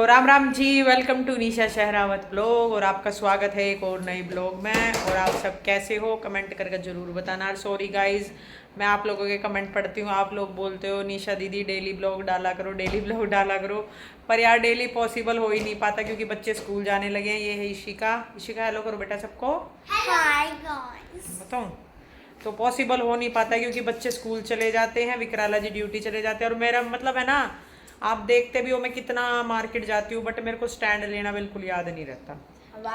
Ram Ram ji, welcome to Nisha Sehrawat blog. और आपका स्वागत है एक और नई ब्लॉग में। और आप सब कैसे हो कमेंट करके ज़रूर बताना। सॉरी गाइस, मैं आप लोगों के कमेंट पढ़ती हूँ। आप लोग बोलते हो निशा दीदी डेली ब्लॉग डाला करो, डेली ब्लॉग डाला करो। पर यार डेली पॉसिबल हो ही नहीं पाता क्योंकि बच्चे स्कूल जाने लगे हैं। ये है इशिका। इशिका हेलो करो बेटा सबको। Hi guys. बताऊँ तो पॉसिबल हो नहीं पाता क्योंकि बच्चे स्कूल चले जाते हैं, विकराला जी ड्यूटी चले जाते हैं। और मेरा मतलब है ना, आप देखते भी हो मैं कितना मार्केट जाती हूँ, बट मेरे को स्टैंड लेना बिल्कुल याद नहीं रहता।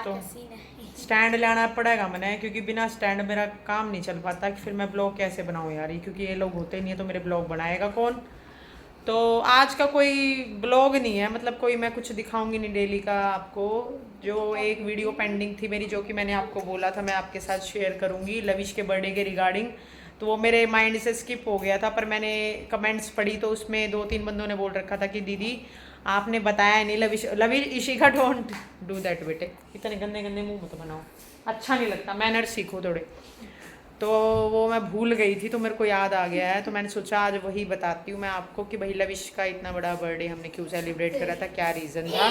तो स्टैंड लाना पड़ेगा मैंने, क्योंकि बिना स्टैंड मेरा काम नहीं चल पाता कि फिर मैं ब्लॉग कैसे बनाऊँ यार, क्योंकि ये लोग होते नहीं है तो मेरे ब्लॉग बनाएगा कौन। तो आज का कोई ब्लॉग नहीं है, मतलब कोई मैं कुछ दिखाऊंगी नहीं डेली का आपको। जो एक वीडियो पेंडिंग थी मेरी, जो कि मैंने आपको बोला था मैं आपके साथ शेयर करूंगी लविश के बर्थडे के रिगार्डिंग, तो वो मेरे माइंड से स्किप हो गया था। पर मैंने कमेंट्स पढ़ी तो उसमें 2-3 बंदों ने बोल रखा था कि दीदी आपने बताया नहीं lavish lavish Ishika don't do that बेटे, इतने गंदे गंदे मुंह मत बनाओ, अच्छा नहीं लगता, मैनर सीखो थोड़े। तो वो मैं भूल गई थी तो मेरे को याद आ गया है, तो मैंने सोचा आज वही बताती हूँ मैं आपको कि भाई लविश का इतना बड़ा बर्थडे हमने क्यों सेलिब्रेट करा था, क्या रीज़न था।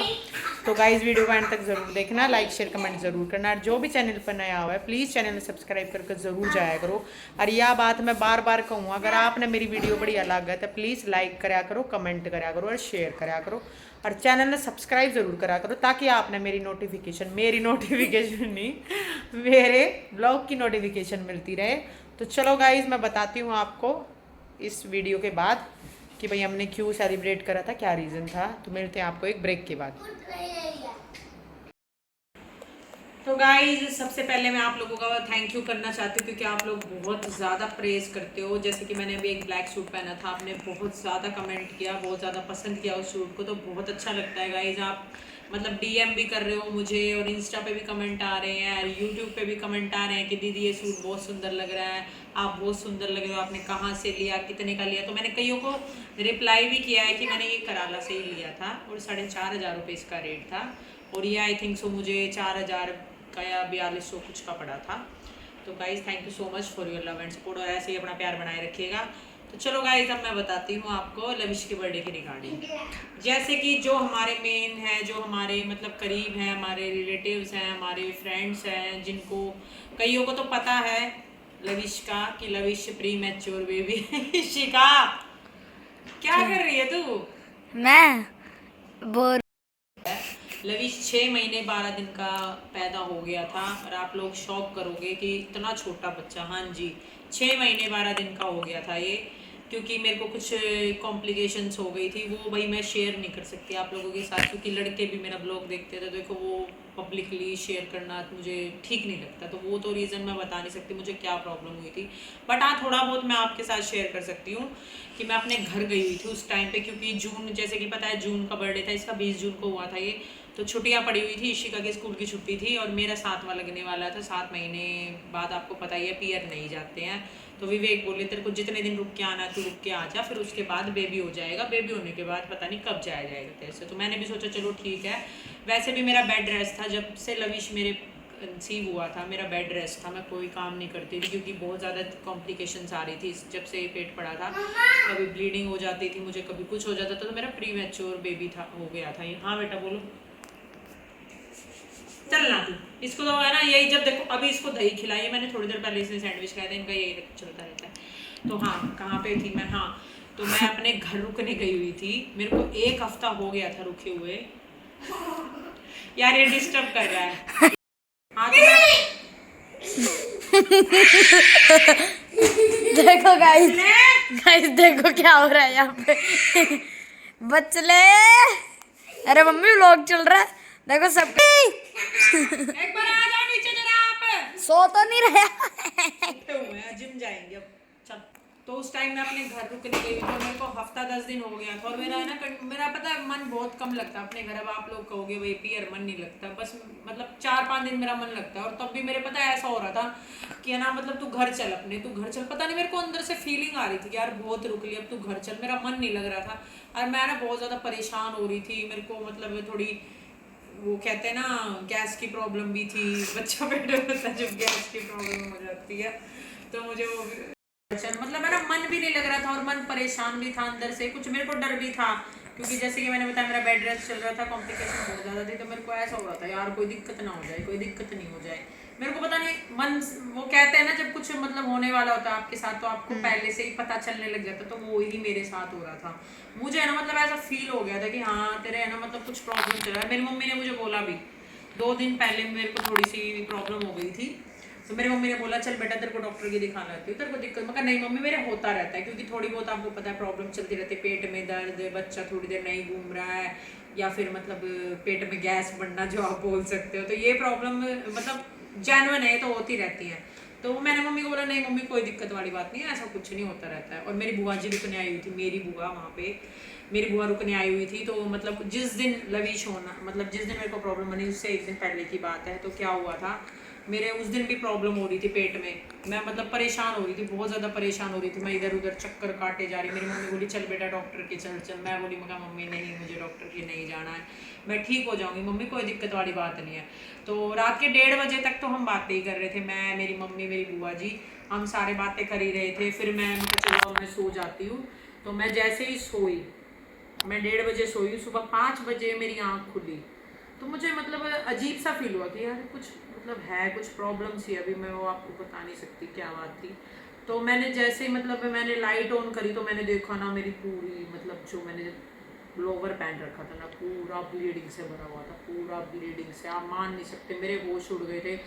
तो गाइस वीडियो को एंड तक ज़रूर देखना, लाइक शेयर कमेंट ज़रूर करना। और जो भी चैनल पर नया हुआ है प्लीज़ चैनल सब्सक्राइब करके ज़रूर जाया करो। और यह बात मैं बार बार कहूँ, अगर आपने मेरी वीडियो बढ़िया लगा तो प्लीज़ लाइक करा करो, कमेंट करा करो और शेयर करा करो। और चैनल ने सब्सक्राइब ज़रूर करा करो ताकि आपने मेरी नोटिफिकेशन नहीं, मेरे ब्लॉग की नोटिफिकेशन मिलती रहे। तो चलो गाइज मैं बताती हूँ आपको इस वीडियो के बाद कि भाई हमने क्यों सेलिब्रेट करा था, क्या रीज़न था। तो मिलते हैं आपको एक ब्रेक के बाद। तो गाइज सबसे पहले मैं आप लोगों का थैंक यू करना चाहती हूँ क्योंकि आप लोग बहुत ज़्यादा प्रेज करते हो। जैसे कि मैंने अभी एक ब्लैक सूट पहना था, आपने बहुत ज़्यादा कमेंट किया, बहुत ज़्यादा पसंद किया उस सूट को, तो बहुत अच्छा लगता है गाइज। आप मतलब डीएम भी कर रहे हो मुझे, और इंस्टा पे भी कमेंट आ रहे हैं, और यूट्यूब पे भी कमेंट आ रहे हैं कि दीदी ये सूट बहुत सुंदर लग रहा है, आप बहुत सुंदर लग रहे हो, आपने कहाँ से लिया, कितने का लिया। तो मैंने कईयों को रिप्लाई भी किया है कि मैंने ये कराला से ही लिया था और 4,500 रुपये इसका रेट था। और ये आई थिंक सो मुझे 4,000 का या 4,200 कुछ का पड़ा था। तो guys thank you so much for your love and support, और ऐसे ही अपना प्यार बनाए रखिएगा। तो चलो गाइज अब मैं बताती हूँ आपको लविश के बर्थडे के रिगार्डिंग। जैसे कि जो हमारे मेन है, जो हमारे मतलब करीब हैं, हमारे रिलेटिव्स हैं, हमारे फ्रेंड्स हैं, जिनको कईयों को तो पता है लविश का कि लविश प्री मैच्योर बेबी है। इशिका क्या कर रही है तू? मैं बोर। लविश 6 महीने 12 दिन का पैदा हो गया था, और आप लोग शॉक करोगे कि इतना छोटा बच्चा, हाँ जी 6 महीने 12 दिन का हो गया था ये। क्योंकि मेरे को कुछ कॉम्प्लिकेशंस हो गई थी, वो भाई मैं शेयर नहीं कर सकती आप लोगों के साथ, क्योंकि लड़के भी मेरा ब्लॉग देखते थे, देखो वो पब्लिकली शेयर करना मुझे ठीक नहीं लगता। तो वो तो रीज़न मैं बता नहीं सकती मुझे क्या प्रॉब्लम हुई थी, बट हाँ थोड़ा बहुत मैं आपके साथ शेयर कर सकती हूँ कि मैं अपने घर गई हुई थी उस टाइम पे, क्योंकि जून जैसे कि पता है जून का बर्थडे था इसका, 20 जून को हुआ था ये। तो छुट्टियां पड़ी हुई थी, इशिका के स्कूल की छुट्टी थी, और मेरा 7वां लगने वाला था। 7 महीने बाद आपको पता ही है पीयर नहीं जाते हैं। तो विवेक बोले तेरे को जितने दिन रुक के आना तू रुक के आ जा, फिर उसके बाद बेबी हो जाएगा, बेबी होने के बाद पता नहीं कब जाया जाएगा तेरे से। तो मैंने भी सोचा चलो ठीक है। वैसे भी मेरा बेड रेस्ट था, जब से लविश मेरे कंसीव हुआ था मेरा बेड रेस्ट था, मैं कोई काम नहीं करती थी क्योंकि बहुत ज़्यादा कॉम्प्लिकेशंस आ रही थी जब से पेट पड़ा था। कभी ब्लीडिंग हो जाती थी मुझे, कभी कुछ हो जाता था, तो मेरा प्री मैच्योर बेबी था हो गया था ये। हाँ बेटा बोलो, चलना तू इसको तो है ना, यही जब देखो अभी इसको दही खिलाई, मैंने थोड़ी देर पहले इसने सैंडविच खाया था, इनका यही चलता रहता है। तो हाँ कहाँ पे थी मैं, हाँ तो मैं अपने घर रुकने गई हुई थी, मेरे को 1 हफ्ता हो गया था रुके हुए। यार ये डिस्टर्ब कर रहा है। हाँ तो देखो गाइस, गाइस देखो क्या हो रहा है यहाँ पे। बचले, अरे मम्मी व्लॉग चल रहा है, देखो सब। एक बार आ जाओ नीचे जरा आप। सो तो नहीं रहा। उठे हुए हैं, जिम जाएंगे अब चल। तो उस टाइम मैं अपने घर रुकने गई तो मेरे को हफ्ता 10 दिन हो गया था, और मेरा है ना मेरा पता है मन बहुत कम लगता है अपने घर। अब आप लोग कहोगे भाई पीयर मन नहीं लगता, बस मतलब 4-5 दिन मेरा मन लगता है। और तब भी मेरे पता है ऐसा हो रहा था कि है ना मतलब तू घर चल, अपने तू घर चल, पता नहीं मेरे को अंदर से फीलिंग आ रही थी कि यार बहुत रुक लिया, अब तू घर चल, मेरा मन नहीं लग रहा था। और मैं ना बहुत ज़्यादा परेशान हो रही थी, मेरे को मतलब थोड़ी वो कहते हैं ना गैस की प्रॉब्लम भी थी, बच्चा पेट होता है जब गैस की प्रॉब्लम हो जाती है, तो मुझे वो मतलब है ना मन भी नहीं लग रहा था, और मन परेशान भी था अंदर से, कुछ मेरे को डर भी था क्योंकि जैसे कि मैंने बताया मेरा बेड रेस्ट चल रहा था, कॉम्प्लिकेशन बहुत ज़्यादा थी, तो मेरे को ऐसा हो रहा था यार कोई दिक्कत ना हो जाए, कोई दिक्कत नहीं हो जाए। मेरे को पता नहीं मन, वो कहते हैं ना जब कुछ मतलब होने वाला होता है आपके साथ तो आपको पहले से ही पता चलने लग जाता, तो वो ही मेरे साथ हो रहा था। मुझे है ना मतलब ऐसा फील हो गया था कि हाँ तेरे है ना मतलब कुछ प्रॉब्लम चल रहा है। मेरी मम्मी ने मुझे बोला भी 2 दिन पहले मेरे को थोड़ी सी प्रॉब्लम हो गई थी, तो मेरी मम्मी ने बोला चल बेटा तेरे को डॉक्टर की दिखाना रहती है, तेरे को दिक्कत। मैं कहा नहीं मम्मी मेरे होता रहता है, क्योंकि थोड़ी बहुत आपको पता है प्रॉब्लम चलती रहती है, पेट में दर्द, बच्चा थोड़ी देर नहीं घूम रहा है, या फिर मतलब पेट में गैस बनना जो आप बोल सकते हो, तो ये प्रॉब्लम मतलब जेन्युइन है, तो होती रहती है। तो मैंने मम्मी को बोला नहीं मम्मी कोई दिक्कत वाली बात नहीं है, ऐसा कुछ नहीं होता रहता है। और मेरी बुआ जी रुकने आई हुई थी, मेरी बुआ वहाँ पे, मेरी बुआ रुकने आई हुई थी, तो मतलब जिस दिन लवीश होना, मतलब जिस दिन मेरे को प्रॉब्लम बनी उससे 1 दिन पहले की बात है। तो क्या हुआ था, मेरे उस दिन भी प्रॉब्लम हो रही थी पेट में, मैं मतलब परेशान हो रही थी, बहुत ज़्यादा परेशान हो रही थी, मैं इधर उधर चक्कर काटे जा रही। मेरी मम्मी बोली चल बेटा डॉक्टर के चल चल। मैं बोली मगर मम्मी नहीं मुझे डॉक्टर के नहीं जाना है, मैं ठीक हो जाऊँगी मम्मी, कोई दिक्कत वाली बात नहीं है। तो रात के 1:30 बजे तक तो हम बातें ही कर रहे थे, मैं, मेरी मम्मी, मेरी बुआ जी, हम सारे बातें कर ही रहे थे। फिर मैं चलो मैं सो जाती हूँ। तो मैं जैसे ही सोई, मैं 1:30 बजे सोई, सुबह 5 बजे मेरी आँख खुली, तो मुझे मतलब अजीब सा फील हुआ कि यार कुछ मतलब है, कुछ प्रॉब्लम सी, अभी मैं वो आपको बता नहीं सकती क्या बात थी। तो मैंने जैसे मतलब मैंने लाइट ऑन करी, तो मैंने देखा ना मेरी पूरी मतलब जो मैंने लोवर पहन रखा था ना पूरा ब्लीडिंग से भरा हुआ था, पूरा ब्लीडिंग से, आप मान नहीं सकते मेरे होश उड़ गए थे।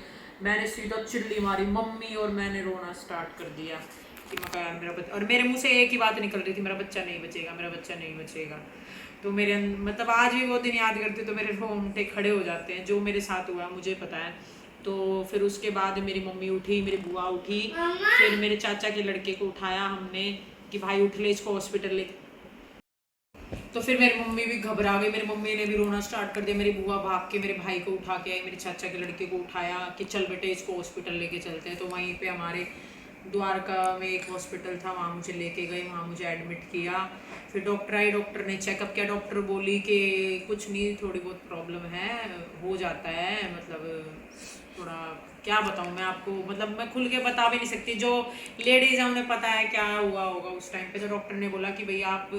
मैंने सीधा चिल्ली मारी मम्मी, और मैंने रोना स्टार्ट कर दिया कि मैं यार मेरा बच्चा, और मेरे मुंह से एक ही बात निकल रही थी मेरा बच्चा नहीं बचेगा, मेरा बच्चा नहीं बचेगा। तो मेरे मतलब आज भी वो दिन याद करती तो मेरे रोंगटे खड़े हो जाते हैं, जो मेरे साथ हुआ मुझे पता है। तो फिर उसके बाद मेरी मम्मी उठी, मेरी बुआ उठी, फिर मेरे चाचा के लड़के को उठाया हमने कि भाई उठ ले इसको हॉस्पिटल ले। तो फिर मेरी मम्मी भी घबरा गई, मेरी मम्मी ने भी रोना स्टार्ट कर दिया, मेरी बुआ भाग के मेरे भाई को उठा के आई, मेरे चाचा के लड़के को उठाया कि चल बेटे इसको हॉस्पिटल लेके चलते हैं। तो वहीं पे हमारे द्वारका में एक हॉस्पिटल था, वहाँ मुझे लेके गए, वहाँ मुझे एडमिट किया। फिर डॉक्टर आई, डॉक्टर ने चेकअप किया, डॉक्टर बोली कि कुछ नहीं, थोड़ी बहुत प्रॉब्लम है, हो जाता है, मतलब थोड़ा क्या बताऊँ मैं आपको, मतलब मैं खुल के बता भी नहीं सकती, जो लेडीज़ हैं उन्हें पता है क्या हुआ होगा उस टाइम पे। तो डॉक्टर ने बोला कि भाई आप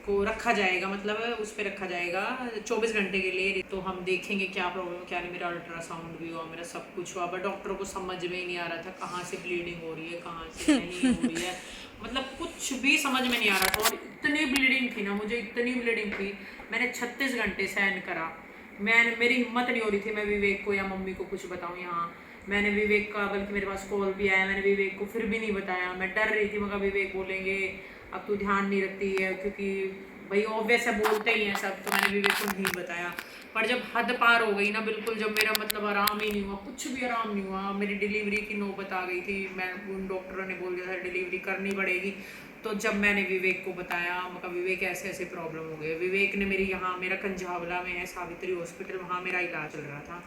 को रखा जाएगा, मतलब उस पर रखा जाएगा 24 घंटे के लिए, तो हम देखेंगे क्या प्रॉब्लम क्या नहीं। मेरा अल्ट्रासाउंड भी हुआ, मेरा सब कुछ हुआ, बट डॉक्टर को समझ में ही नहीं आ रहा था कहाँ से ब्लीडिंग हो रही है, कहाँ से नहीं हो रही है, मतलब कुछ भी समझ में नहीं आ रहा था। और इतनी ब्लीडिंग थी ना, मुझे इतनी ब्लीडिंग थी, मैंने 36 घंटे सहन करा। मेरी हिम्मत नहीं हो रही थी मैं विवेक को या मम्मी को कुछ बताऊँ यहाँ। मैंने विवेक का, बल्कि मेरे पास कॉल भी आया, मैंने विवेक को फिर भी नहीं बताया, मैं डर रही थी, मगर विवेक बोलेंगे अब तू ध्यान नहीं रखती है, क्योंकि भाई ऑब्वियस है बोलते ही हैं सब, तो मैंने विवेक को नहीं बताया। पर जब हद पार हो गई ना बिल्कुल, जब मेरा मतलब आराम ही नहीं हुआ, कुछ भी आराम नहीं हुआ, मेरी डिलीवरी की नौबत आ गई थी, मैं उन डॉक्टरों ने बोल दिया था डिलीवरी करनी पड़ेगी। तो जब मैंने विवेक को बताया, मगर विवेक ऐसे ऐसे प्रॉब्लम हो गए, विवेक ने मेरी यहाँ, मेरा कंझावला में है सावित्री हॉस्पिटल, वहाँ मेरा इलाज चल रहा था,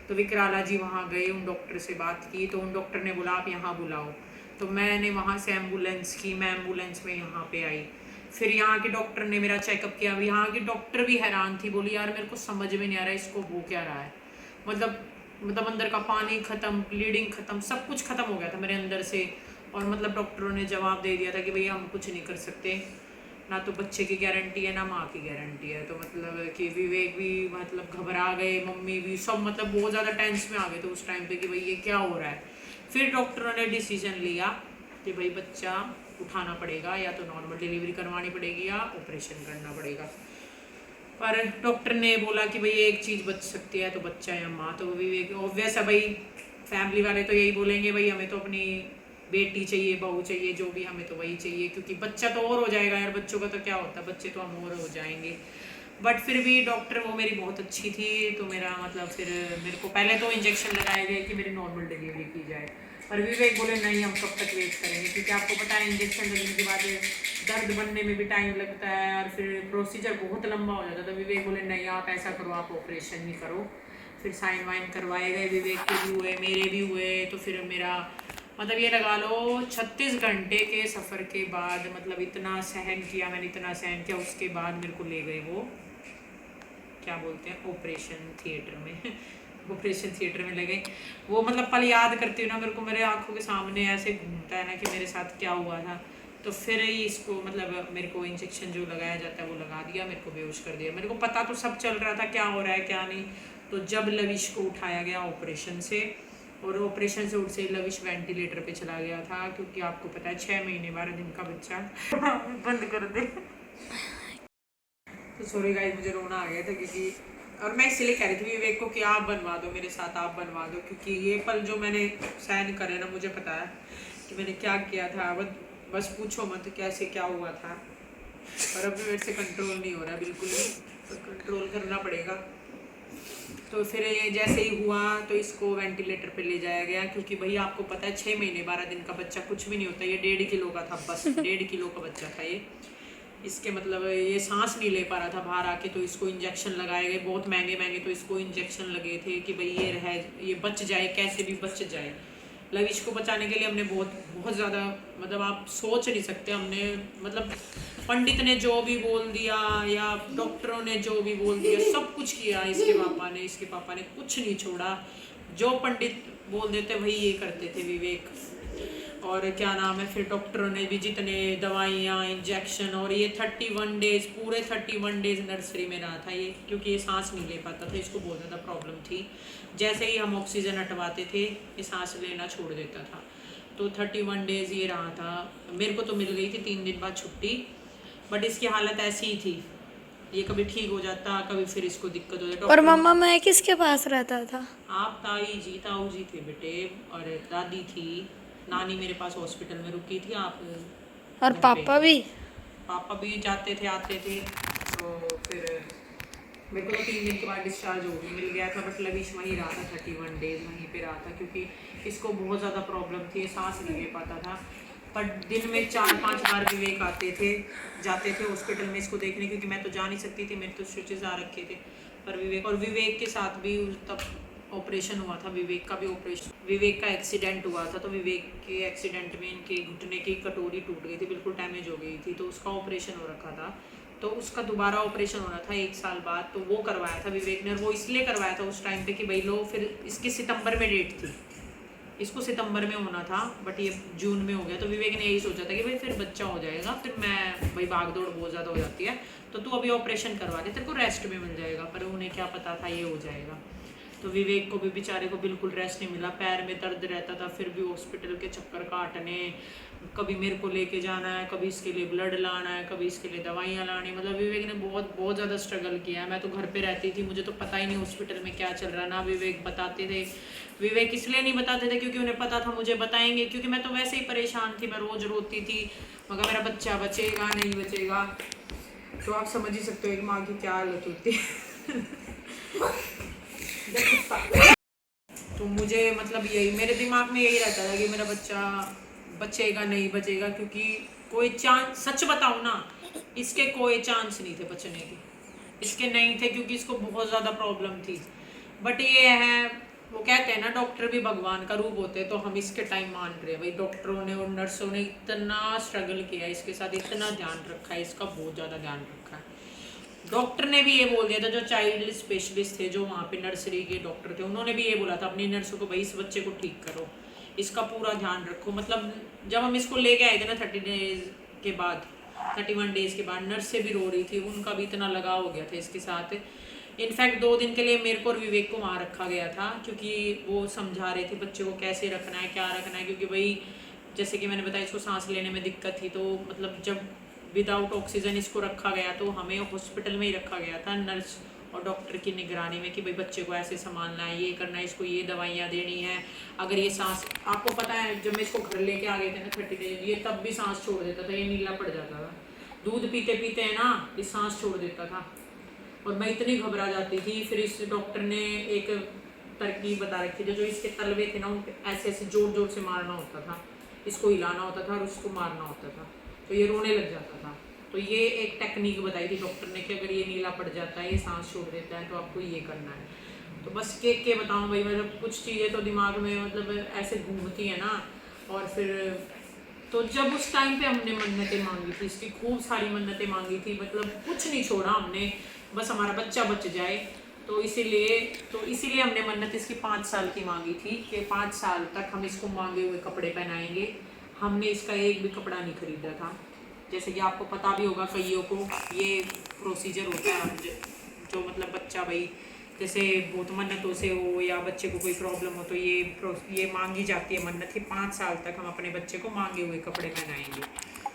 तो विकराला जी वहाँ गए, उन डॉक्टर से बात की, तो उन डॉक्टर ने बोला आप यहाँ बुलाओ। तो मैंने वहाँ से एम्बुलेंस की, मैं एम्बुलेंस में यहाँ पे आई। फिर यहाँ के डॉक्टर ने मेरा चेकअप किया, यहाँ की डॉक्टर भी हैरान थी, बोली यार मेरे को समझ में नहीं आ रहा है इसको हो क्या रहा है, मतलब अंदर का पानी ख़त्म, ब्लीडिंग ख़त्म, सब कुछ ख़त्म हो गया था मेरे अंदर से। और मतलब डॉक्टरों ने जवाब दे दिया था कि भैया हम कुछ नहीं कर सकते, ना तो बच्चे की गारंटी है ना माँ की गारंटी है। तो मतलब कि विवेक भी मतलब घबरा गए, मम्मी भी, सब मतलब बहुत ज़्यादा टेंस में आ गए थे उस टाइम पे कि भाई ये क्या हो रहा है। फिर डॉक्टरों ने डिसीजन लिया कि भाई बच्चा उठाना पड़ेगा, या तो नॉर्मल डिलीवरी करवानी पड़ेगी या ऑपरेशन करना पड़ेगा। पर डॉक्टर ने बोला कि भाई एक चीज़ बच सकती है, तो बच्चा या माँ। तो विवेक ऑब्वियस है भाई, फैमिली वाले तो यही बोलेंगे भाई हमें तो अपनी बेटी चाहिए, बहू चाहिए, जो भी हमें तो वही चाहिए, क्योंकि बच्चा तो और हो जाएगा यार, बच्चों का तो क्या होता है, बच्चे तो हम और हो जाएंगे। बट फिर भी डॉक्टर वो मेरी बहुत अच्छी थी, तो मेरा मतलब फिर मेरे को पहले तो इंजेक्शन लगाए गए कि मेरी नॉर्मल डिलीवरी की जाए। पर विवेक बोले नहीं हम कब तक वेट करेंगे, क्योंकि आपको पता है इंजेक्शन लगने के बाद दर्द बनने में भी टाइम लगता है, और फिर प्रोसीजर बहुत लंबा हो जाता है। तो विवेक बोले नहीं आप ऐसा करो, आप ऑपरेशन ही करो। फिर साइन वाइन करवाए गए, विवेक के भी हुए, मेरे भी हुए। तो फिर मेरा मतलब ये लगा लो 36 घंटे के सफ़र के बाद, मतलब इतना सहन किया मैंने, इतना सहन किया, उसके बाद मेरे को ले गए वो क्या बोलते हैं ऑपरेशन थिएटर में ऑपरेशन थिएटर में लगे। वो मतलब पल याद करती हूँ ना, मेरे को मेरे आंखों के सामने ऐसे घूमता है ना कि मेरे साथ क्या हुआ था। तो फिर ही इसको मतलब मेरे को इंजेक्शन जो लगाया जाता है वो लगा दिया, मेरे को बेहोश कर दिया। मेरे को पता तो सब चल रहा था क्या हो रहा है क्या नहीं। तो जब लविश को उठाया गया ऑपरेशन से, और ऑपरेशन से उठ से लविश वेंटिलेटर पे चला गया था, क्योंकि आपको पता है 6 महीने 12 दिन का बच्चा। बंद कर दे। तो सॉरी गाइस, मुझे रोना आ गया था क्योंकि, और मैं इसलिए कह रही थी विवेक को कि आप बनवा दो मेरे साथ, आप बनवा दो, क्योंकि ये पल जो मैंने सहन करे ना, मुझे पता है कि मैंने क्या किया था। बस पूछो मत कैसे क्या हुआ था। और अभी मेरे से कंट्रोल नहीं हो रहा बिल्कुल भी, तो कंट्रोल करना पड़ेगा। तो फिर ये जैसे ही हुआ तो इसको वेंटिलेटर पे ले जाया गया, क्योंकि भाई आपको पता है 6 महीने 12 दिन का बच्चा कुछ भी नहीं होता। ये 1.5 किलो का था, बस 1.5 किलो का बच्चा था ये। इसके मतलब ये सांस नहीं ले पा रहा था बाहर आके, तो इसको इंजेक्शन लगाए गए, बहुत महंगे महंगे तो इसको इंजेक्शन लगे थे कि भाई ये बच जाए, कैसे भी बच जाए। लविश को बचाने के लिए हमने बहुत ज़्यादा, मतलब आप सोच नहीं सकते, हमने मतलब पंडित ने जो भी बोल दिया या डॉक्टरों ने जो भी बोल दिया सब कुछ किया। इसके पापा ने कुछ नहीं छोड़ा, जो पंडित बोल देते वही ये करते थे विवेक। और क्या नाम है, फिर डॉक्टरों ने भी जितने दवाइयाँ इंजेक्शन, और ये 31 डेज, पूरे 31 डेज नर्सरी में रहा था ये, क्योंकि ये सांस नहीं ले पाता था, इसको बहुत ज़्यादा प्रॉब्लम थी। जैसे ही हम ऑक्सीजन हटवाते थे ये सांस लेना छोड़ देता था। तो 31 डेज ये रहा था। मेरे को तो मिल गई थी 3 दिन बाद छुट्टी, बट इसकी हालत ऐसी ही थी, ये कभी ठीक हो जाता, कभी फिर इसको दिक्कत हो जाती। और मम्मा मैं किसके पास रहता था? आप ताऊ जी थे बेटे, और दादी थी, नानी मेरे पास हॉस्पिटल में रुकी थी। आप और पापा भी जाते थे आते थे। तो फिर मेरे को तो 3 दिन के बाद डिस्चार्ज हो गई, मिल गया था, बट लविश वहीं रहा था 31 डेज वहीं पे रहा था, क्योंकि इसको बहुत ज़्यादा प्रॉब्लम थी, सांस नहीं ले पाता था। पर दिन में 4-5 बार विवेक जाते थे हॉस्पिटल में इसको देखने, क्योंकि मैं तो जा नहीं सकती थी, मेरे तो स्विचेज आ रखे थे। पर विवेक के साथ भी तब ऑपरेशन हुआ था, विवेक का भी ऑपरेशन, विवेक का एक्सीडेंट हुआ था। तो विवेक के एक्सीडेंट में इनके घुटने की कटोरी टूट गई थी, बिल्कुल डैमेज हो गई थी, तो उसका ऑपरेशन हो रखा था। तो उसका दोबारा ऑपरेशन होना था 1 साल बाद, तो वो करवाया था विवेक ने। और वो इसलिए करवाया था उस टाइम पे कि भाई लो, फिर इसकी सितंबर में डेट थी, इसको सितंबर में होना था, बट ये जून में हो गया। तो विवेक ने यही सोचा था कि भाई फिर बच्चा हो जाएगा, फिर मैं भाई भाग दौड़ बहुत ज़्यादा हो जाती है, तो तू अभी ऑपरेशन करवा दे, तेरे को रेस्ट में मिल जाएगा। पर उन्हें क्या पता था ये हो जाएगा। तो विवेक को भी बेचारे को बिल्कुल रेस्ट नहीं मिला, पैर में दर्द रहता था, फिर भी हॉस्पिटल के चक्कर काटने, कभी मेरे को लेके जाना है, कभी इसके लिए ब्लड लाना है, कभी इसके लिए दवाइयाँ लानी। मतलब विवेक ने बहुत ज़्यादा स्ट्रगल किया है। मैं तो घर पे रहती थी, मुझे तो पता ही नहीं हॉस्पिटल में क्या चल रहा, ना विवेक बताते थे। विवेक इसलिए नहीं बताते थे क्योंकि उन्हें पता था मुझे बताएंगे, क्योंकि मैं तो वैसे ही परेशान थी, मैं रोज़ रोती थी, मगर मेरा बच्चा बचेगा नहीं बचेगा। तो आप समझ ही सकते हो एक माँ की क्या हालत होती है। तो मुझे मतलब यही मेरे दिमाग में यही रहता था कि मेरा बच्चा बचेगा नहीं बचेगा, क्योंकि कोई चांस, सच बताऊं ना, इसके कोई चांस नहीं थे बचने के, इसके नहीं थे, क्योंकि इसको बहुत ज़्यादा प्रॉब्लम थी। बट ये है, वो कहते हैं ना डॉक्टर भी भगवान का रूप होते हैं, तो हम इसके टाइम मान रहे हैं भाई। डॉक्टरों ने और नर्सों ने इतना स्ट्रगल किया इसके साथ, इतना ध्यान रखा है इसका, बहुत ज़्यादा ध्यान रखा है। डॉक्टर ने भी ये बोल दिया था, जो चाइल्ड स्पेशलिस्ट थे, जो वहाँ पे नर्सरी के डॉक्टर थे, उन्होंने भी ये बोला था अपनी नर्सों को, भाई इस बच्चे को ठीक करो, इसका पूरा ध्यान रखो। मतलब जब हम इसको लेके आए थे ना 31 डेज के बाद, नर्स से भी रो रही थी, उनका भी इतना लगाव हो गया था इसके साथ। इनफैक्ट 2 दिन के लिए मेरे को और विवेक को वहाँ रखा गया था, क्योंकि वो समझा रहे थे बच्चे को कैसे रखना है, क्या रखना है, क्योंकि भाई जैसे कि मैंने बताया इसको सांस लेने में दिक्कत थी। तो मतलब जब विदाउट ऑक्सीजन इसको रखा गया, तो हमें हॉस्पिटल में ही रखा गया था, नर्स और डॉक्टर की निगरानी में, कि भाई बच्चे को ऐसे संभालना है, ये करना है, इसको ये दवाइयाँ देनी है। अगर ये सांस, आपको पता है जब मैं इसको घर लेके आ गए थे ना 30 डेज, ये तब भी सांस छोड़ देता था, ये नीला पड़ जाता था, दूध पीते पीते है ना, ये सांस छोड़ देता था, और मैं इतनी घबरा जाती थी। फिर इस डॉक्टर ने एक तरकीब बता रखी थी, जो इसके तलवे थे ना, उन ऐसे ऐसे जोर जोर से मारना होता था, इसको हिलाना होता था और उसको मारना होता था, तो ये रोने लग जाता था। तो ये एक टेक्निक बताई थी डॉक्टर ने कि अगर ये नीला पड़ जाता है, ये सांस छोड़ देता है, तो आपको ये करना है। तो बस के बताऊँ भाई, मतलब कुछ चीज़ें तो दिमाग में मतलब ऐसे घूमती है ना। और फिर तो जब उस टाइम पे हमने मन्नतें मांगी थी, इसकी खूब सारी मन्नतें मांगी थी, मतलब कुछ नहीं छोड़ा हमने, बस हमारा बच्चा बच जाए। तो इसीलिए हमने मन्नत इसकी 5 साल की मांगी थी, कि 5 साल तक हम इसको मांगे हुए कपड़े पहनाएंगे, हमने इसका एक भी कपड़ा नहीं खरीदा था। जैसे कि आपको पता भी होगा कईयों को ये प्रोसीजर होता है जो मतलब बच्चा भाई जैसे बहुत मन्नतों से हो या बच्चे को कोई प्रॉब्लम हो तो ये मांगी जाती है मन्नत कि 5 साल तक हम अपने बच्चे को मांगे हुए कपड़े पहनाएंगे।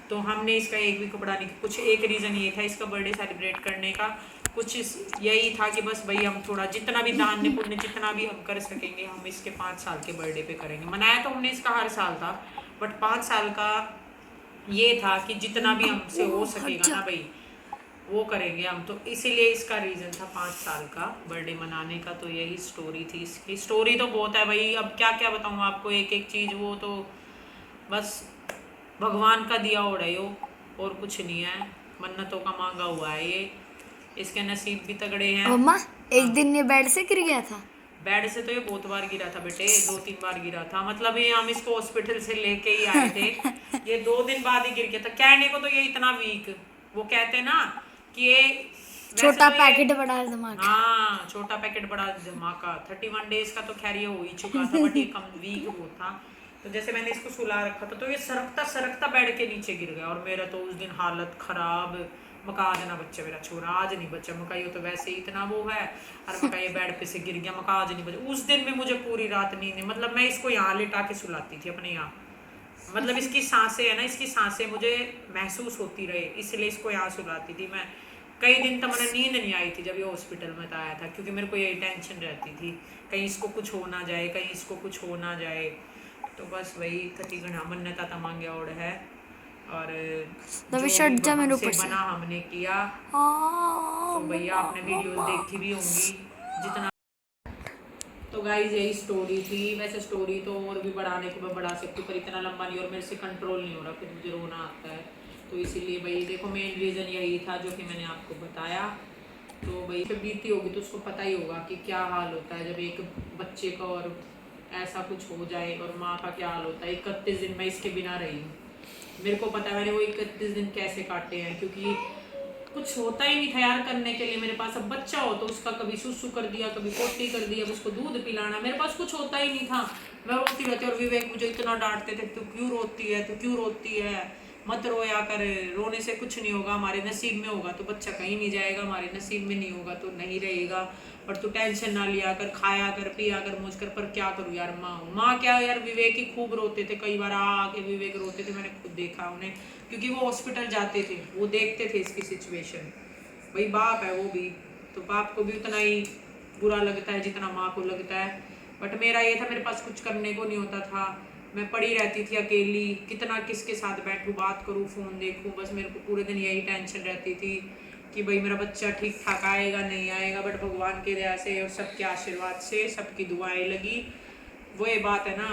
तो हमने इसका एक भी कपड़ा नहीं, कुछ एक रीज़न ये था इसका बर्थडे सेलिब्रेट करने का, कुछ यही था कि बस भाई हम थोड़ा जितना भी दान पुण्य जितना भी हम कर सकेंगे हम इसके 5 साल के बर्थडे पे करेंगे। मनाया तो हमने इसका हर साल था बट 5 साल का ये था कि जितना भी हमसे हो सकेगा ना भाई वो करेंगे हम। तो इसीलिए इसका रीज़न था 5 साल का बर्थडे मनाने का। तो यही स्टोरी थी इसकी। स्टोरी तो बहुत है भाई, अब क्या क्या बताऊँ आपको, एक एक चीज़ वो तो बस भगवान का दिया उड़ा हो और कुछ नहीं है, मन्नतों का मांगा हुआ है ये। इसके नसीब भी तगड़े हैं। मम्मा एक दिन ये बेड से गिर गया था। बेड से तो ये बहुत बार गिरा था बेटे, 2-3 बार गिरा था। मतलब ये हम इसको हॉस्पिटल से लेके ही आए थे ये 2 दिन बाद ही गिर गया था। कहने को तो ये इतना वीक, वो कहते ना कि ये छोटा तो पैकेट बड़ा धमाका। हाँ छोटा पैकेट बड़ा धमाका। 31 डेज का तो खैर ये हो ही चुका था बट ये कम वीक वो था। तो जैसे मैंने इसको सुला रखा था तो ये सरकता सरकता बेड के नीचे गिर गया और मेरा तो उस दिन हालत खराब। मका आज ना बच्चा मेरा छोरा आज नहीं बच्चा, मका ये तो वैसे ही इतना वो है और मका ये बेड पे से गिर गया, मका आज नहीं बच्चा। उस दिन भी मुझे पूरी रात नींद नहीं, मतलब मैं इसको यहाँ लेटा के सुलाती थी अपने यहाँ, मतलब इसकी सांसें है ना, इसकी सांसें मुझे महसूस होती रहे इसलिए इसको यहाँ सुलाती थी मैं। कई दिन तक मैंने नींद नहीं आई थी जब ये हॉस्पिटल में आया था क्योंकि मेरे को यही टेंशन रहती थी कहीं इसको कुछ हो ना जाए, कहीं इसको कुछ हो ना जाए। तो बस वही कति घना मन्नता था मांगे और है और जो भी हमसे बना हमने किया। तो भैया आपने वीडियो देखी भी होंगी जितना। तो गाइस यही स्टोरी थी। वैसे स्टोरी तो और भी बढ़ाने को मैं बढ़ा सकती हूँ पर इतना लंबा नहीं और मेरे से कंट्रोल नहीं हो रहा, फिर मुझे रोना आता है। तो इसीलिए भाई देखो मेन रीज़न यही था जो कि मैंने आपको बताया। तो भाई जब बीती होगी तो उसको पता ही होगा कि क्या हाल होता है जब एक बच्चे का और ऐसा कुछ हो जाए और माँ का क्या हाल होता है। 31 दिन मैं इसके बिना रही हूँ, मेरे को पता है मैंने वो 31 दिन कैसे काटे हैं क्योंकि कुछ होता ही नहीं था यार करने के लिए मेरे पास। अब बच्चा हो तो उसका कभी सुसु कर दिया कभी पोटी कर दिया, अब उसको दूध पिलाना, मेरे पास कुछ होता ही नहीं था। मैं रोती रहती और विवेक मुझे इतना डांटते थे तू क्यों रोती है, तू क्यों रोती है, मत रोया कर, रोने से कुछ नहीं होगा, हमारे नसीब में होगा तो बच्चा कहीं नहीं जाएगा, हमारे नसीब में नहीं होगा तो नहीं रहेगा, पर तू टेंशन ना लिया कर, खाया कर पिया कर मौज कर। पर क्या करूँ यार, माँ क्या यार, विवेक ही खूब रोते थे, कई बार आके विवेक रोते थे, मैंने खुद देखा उन्हें क्योंकि वो हॉस्पिटल जाते थे, वो देखते थे इसकी सिचुएशन। भाई बाप है वो भी, तो बाप को भी उतना ही बुरा लगता है जितना माँ को लगता है। बट मेरा ये था मेरे पास कुछ करने को नहीं होता था, मैं पड़ी रहती थी अकेली, कितना किसके साथ बैठूं बात करूं फ़ोन देखूं, बस मेरे को पूरे दिन यही टेंशन रहती थी कि भाई मेरा बच्चा ठीक ठाक आएगा नहीं आएगा। बट भगवान की दया से और सबके आशीर्वाद से सबकी दुआएं लगी। वो ये बात है ना,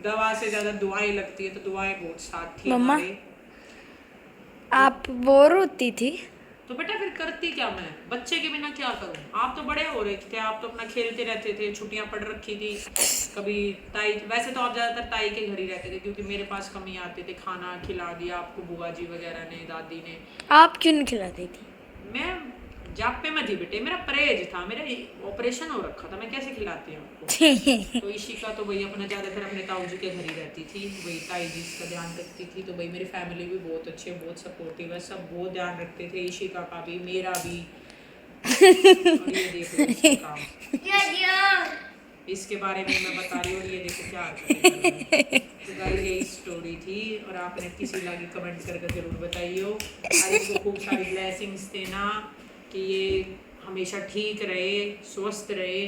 दवा से ज़्यादा दुआएं लगती है, तो दुआएं बहुत साथ थी हमारे। आप बोर होती थी तो बेटा फिर करती क्या मैं, बच्चे के बिना क्या करूं। आप तो बड़े हो रहे थे, आप तो अपना खेलते रहते थे, छुट्टियां पड़ रखी थी, कभी ताई, वैसे तो आप ज़्यादातर ताई के घर ही रहते थे क्योंकि मेरे पास कम ही आते थे, खाना खिला दिया आपको बुआ जी वगैरह ने, दादी ने। आप क्यों नहीं खिलाती थी? मैं जापे में थी बेटे, मेरा परहेज था, मेरा ऑपरेशन हो रखा था, मैं कैसे खिलाती हूँ आपको। तो इशिका तो भाई अपना ज़्यादातर अपने ताऊ जी के घर ही रहती थी, वही ताई जी इसका ध्यान रखती थी। तो भाई मेरी फैमिली भी बहुत अच्छे, बहुत सपोर्टिव है, सब बहुत ध्यान रखते थे, इशिका का भी मेरा भी। और ये देखो इसका काम, इसके बारे में मैं बता रही हूँ और ये देखो क्या तो गाइस यही स्टोरी थी। और आपने किसी लगी कमेंट करके जरूर बताइए और इसको खूब सारी ब्लेसिंग्स देना कि ये हमेशा ठीक रहे, स्वस्थ रहे।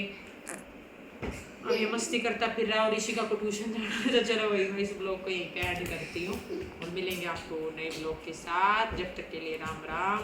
अब ये मस्ती करता फिर रहा और ऋषिका को ट्यूशन जाना, तो चलो भाई मैं इस ब्लॉग को यहीं पे ऐड करती हूँ और मिलेंगे आपको नए ब्लॉग के साथ। जब तक के लिए राम राम।